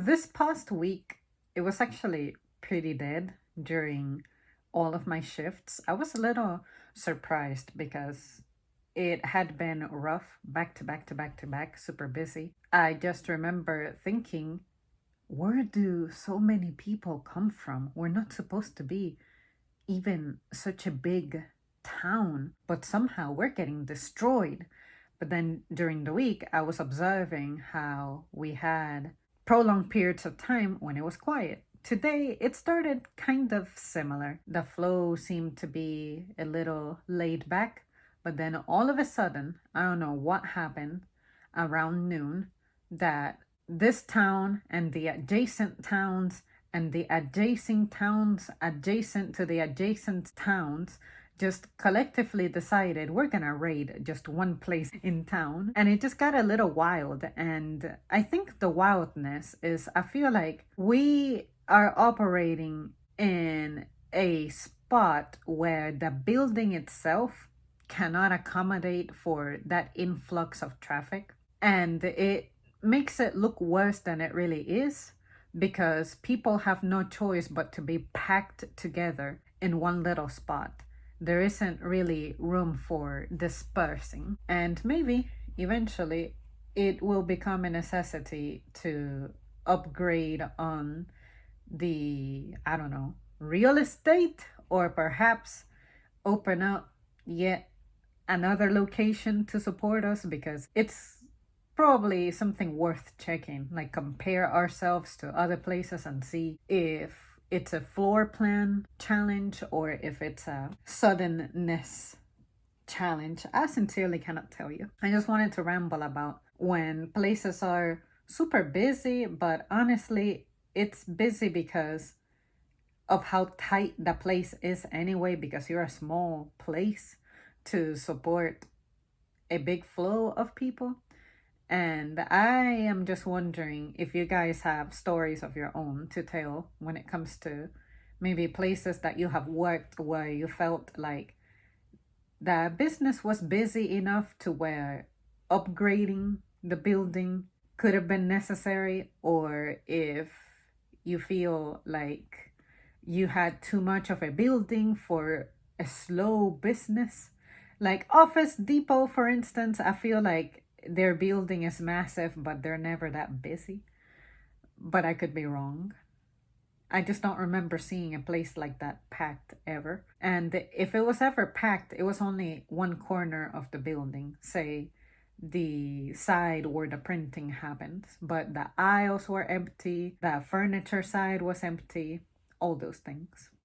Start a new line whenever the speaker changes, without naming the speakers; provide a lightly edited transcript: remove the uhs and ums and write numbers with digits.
This past week, it was actually pretty dead during all of my shifts. I was a little surprised because it had been rough, back to back to back to back, super busy. I just remember thinking, where do so many people come from? We're not supposed to be even such a big town, but somehow we're getting destroyed. But then during the week, I was observing how we had prolonged periods of time when it was quiet. Today, it started kind of similar. The flow seemed to be a little laid back, but then all of a sudden, I don't know what happened around noon, that this town and the adjacent towns and the adjacent towns adjacent to the adjacent towns just collectively decided we're gonna raid just one place in town. And it just got a little wild. And I think the wildness is, I feel like we are operating in a spot where the building itself cannot accommodate for that influx of traffic. And it makes it look worse than it really is, because people have no choice but to be packed together in one little spot. There isn't really room for dispersing. And maybe eventually it will become a necessity to upgrade on the, I don't know, real estate, or perhaps open up yet another location to support us, because it's probably something worth checking. Like, compare ourselves to other places and see if it's a floor plan challenge or if it's a suddenness challenge. I sincerely cannot tell you. I just wanted to ramble about when places are super busy, but honestly, it's busy because of how tight the place is anyway, because you're a small place to support a big flow of people. And I am just wondering if you guys have stories of your own to tell when it comes to maybe places that you have worked where you felt like the business was busy enough to where upgrading the building could have been necessary, or if you feel like you had too much of a building for a slow business. Like Office Depot, for instance, I feel like their building is massive, but they're never that busy. But I could be wrong. I just don't remember seeing a place like that packed ever. And if it was ever packed, it was only one corner of the building, say the side where the printing happens. But the aisles were empty, the furniture side was empty, all those things.